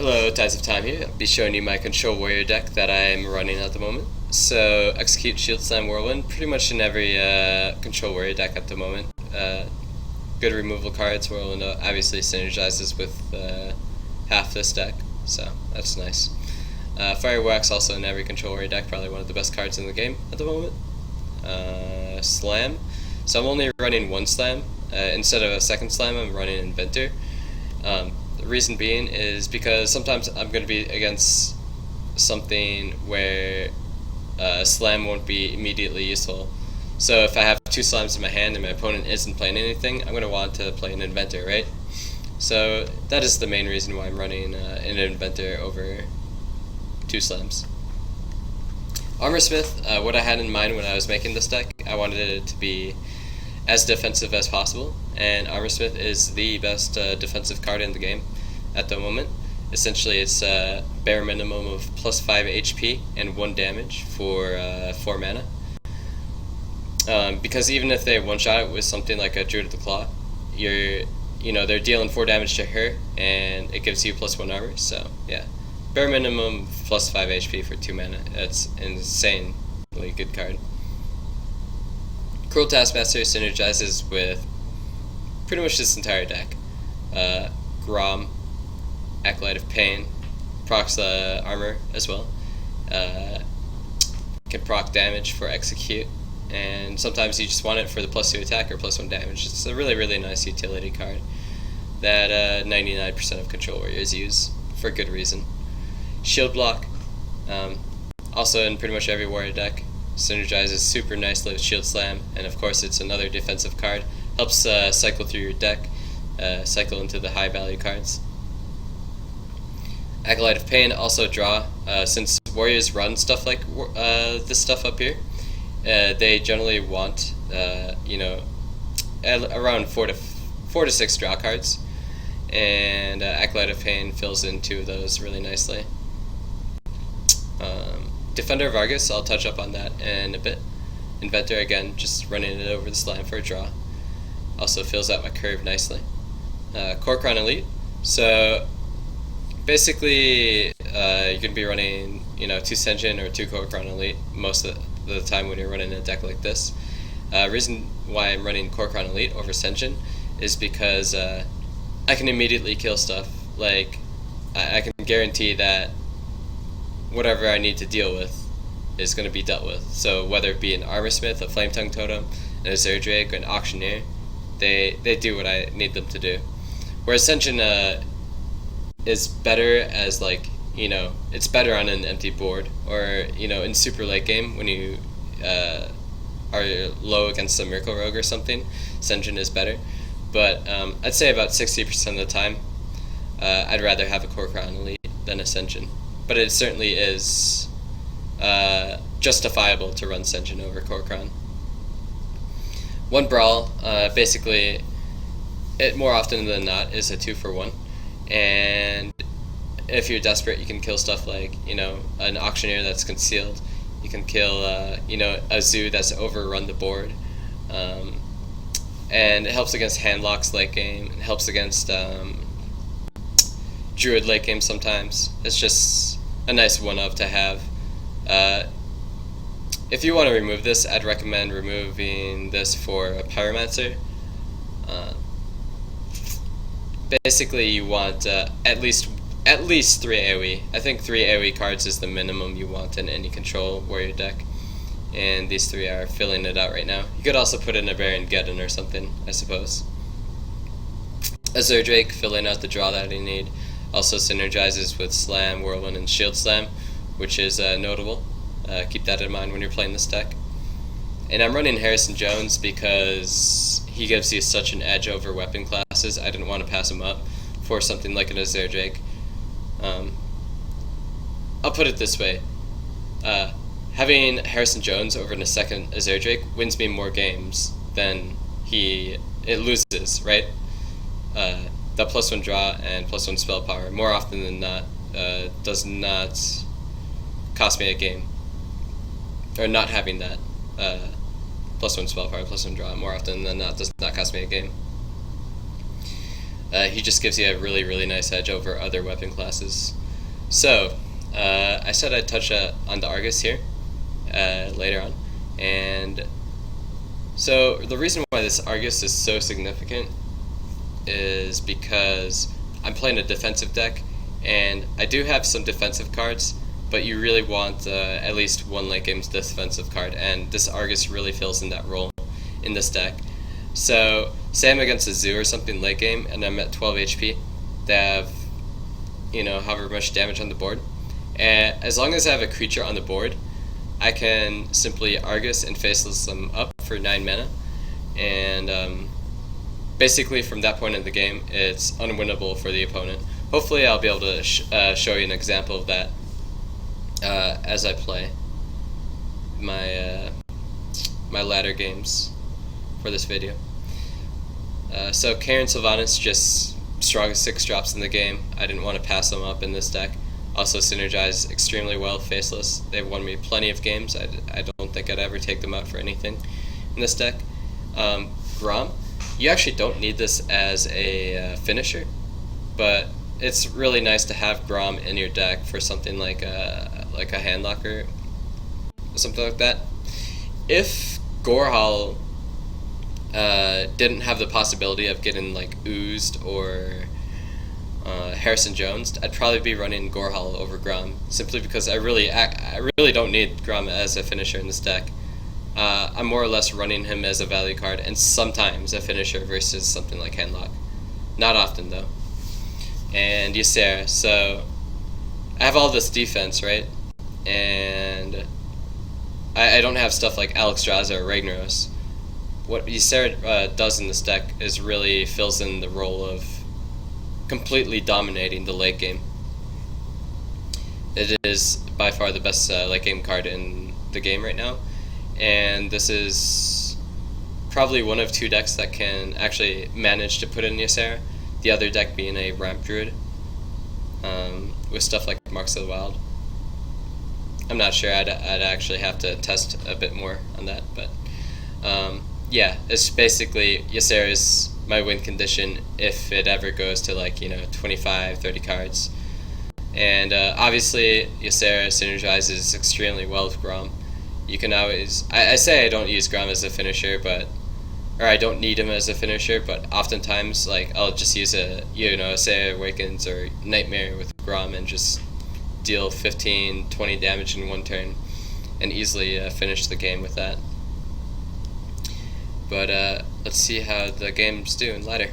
Hello, Tides of Time here. I'll be showing you my Control Warrior deck that I'm running at the moment. So, Execute, Shield Slam, Whirlwind, pretty much in every Control Warrior deck at the moment. Good removal cards. Whirlwind obviously synergizes with half this deck, so that's nice. Fireworks also in every Control Warrior deck, probably one of the best cards in the game at the moment. Slam. So I'm only running one Slam. Instead of a second Slam, I'm running Inventor. The reason being is because sometimes I'm going to be against something where Slam won't be immediately useful. So if I have two Slams in my hand and my opponent isn't playing anything, I'm going to want to play an Inventor, right? So that is the main reason why I'm running an Inventor over two Slams. Armorsmith, what I had in mind when I was making this deck, I wanted it to be as defensive as possible, and Armorsmith is the best defensive card in the game at the moment. Essentially, it's a bare minimum of plus 5 HP and 1 damage for 4 mana. Because even if they one-shot it with something like a Druid of the Claw, they're dealing 4 damage to her, and it gives you plus 1 armor. So yeah, bare minimum plus 5 HP for 2 mana. That's an insanely good card. Cruel Taskmaster synergizes with pretty much this entire deck. Grom, Acolyte of Pain, procs armor as well. Can proc damage for Execute, and sometimes you just want it for the plus 2 attack or plus 1 damage. It's a really, really nice utility card that 99% of Control Warriors use for good reason. Shield Block, also in pretty much every Warrior deck, synergizes super nicely with Shield Slam, and of course it's another defensive card. Helps cycle through your deck, cycle into the high value cards. Acolyte of Pain, also draw. Since Warriors run stuff like this stuff up here, they generally want around 4 to 6 draw cards, and Acolyte of Pain fills in 2 of those really nicely. Defender of Argus, I'll touch up on that in a bit. Inventor, again, just running it over the Slime for a draw. Also fills out my curve nicely. Kor'kron Elite, so basically you're going to be running 2 Senjin or 2 Kor'kron Elite most of the time when you're running a deck like this. Reason why I'm running Kor'kron Elite over Senjin is because I can immediately kill stuff. Like, I can guarantee that whatever I need to deal with is going to be dealt with. So whether it be an Armorsmith, a Flame Tongue Totem, an Azure Drake, or an Auctioneer, they do what I need them to do. Whereas Senjin is better as it's better on an empty board, or in super late game when you are low against a Miracle Rogue or something. Senjin is better, but I'd say about 60% of the time I'd rather have a Kor'kron Elite than a Senjin. But it certainly is justifiable to run Senjin over Kor'kron. One Brawl, basically, it more often than not is a 2-for-1, and if you're desperate, you can kill stuff like an Auctioneer that's concealed. You can kill a Zoo that's overrun the board, and it helps against handlocks late game. It helps against Druid late game sometimes. It's just a nice one-of to have. If you want to remove this, I'd recommend removing this for a Pyromancer. Basically, you want at least 3 AoE. I think 3 AoE cards is the minimum you want in any Control Warrior deck, and these 3 are filling it out right now. You could also put in a Baron Geddon or something, I suppose. Azure Drake, filling out the draw that you need. Also synergizes with Slam, Whirlwind, and Shield Slam, which is notable. Keep that in mind when you're playing this deck. And I'm running Harrison Jones because he gives you such an edge over weapon classes. I didn't want to pass him up for something like an Azure Drake. I'll put it this way. Having Harrison Jones over in a second Azure Drake wins me more games than it loses, right? The plus 1 draw and plus 1 spell power, more often than not, does not cost me a game. Or not having that plus 1 spell power, plus 1 draw, more often than not, does not cost me a game. He just gives you a really nice edge over other weapon classes. So, I said I'd touch on the Argus here later on, and so the reason why this Argus is so significant is because I'm playing a defensive deck, and I do have some defensive cards, but you really want at least one late game defensive card, and this Argus really fills in that role in this deck. So, say I'm against a zoo or something late game, and I'm at 12 HP, they have, however much damage on the board, and as long as I have a creature on the board, I can simply Argus and Faceless them up for 9 mana, and basically from that point in the game, it's unwinnable for the opponent. Hopefully I'll be able to show you an example of that as I play my my latter games for this video. So Karen Sylvanas, just strongest 6 drops in the game. I didn't want to pass them up in this deck. Also synergize extremely well with Faceless. They've won me plenty of games. I don't think I'd ever take them out for anything in this deck. Grom, you actually don't need this as a finisher, but it's really nice to have Grom in your deck for something like a handlocker, something like that. If Gorehal didn't have the possibility of getting like oozed or Harrison Jones, I'd probably be running Gorehal over Grom, simply because I really don't need Grom as a finisher in this deck. I'm more or less running him as a value card and sometimes a finisher versus something like Handlock. Not often though. And Ysera, so I have all this defense, right? And I don't have stuff like Alexstrasza or Ragnaros. What Ysera does in this deck is really fills in the role of completely dominating the late game. It is by far the best late game card in the game right now, and this is probably one of 2 decks that can actually manage to put in Ysera, the other deck being a Ramp Druid with stuff like Marks of the Wild. I'm not sure, I'd actually have to test a bit more on that, but yeah, it's basically Ysera is my win condition if it ever goes to 25, 30 cards. And obviously Ysera synergizes extremely well with Grom. You can always, I say I don't use Grom as a finisher, or I don't need him as a finisher, but oftentimes I'll just use say Awakens or Nightmare with Grom and just deal 15, 20 damage in 1 turn and easily finish the game with that. But let's see how the game's doing later.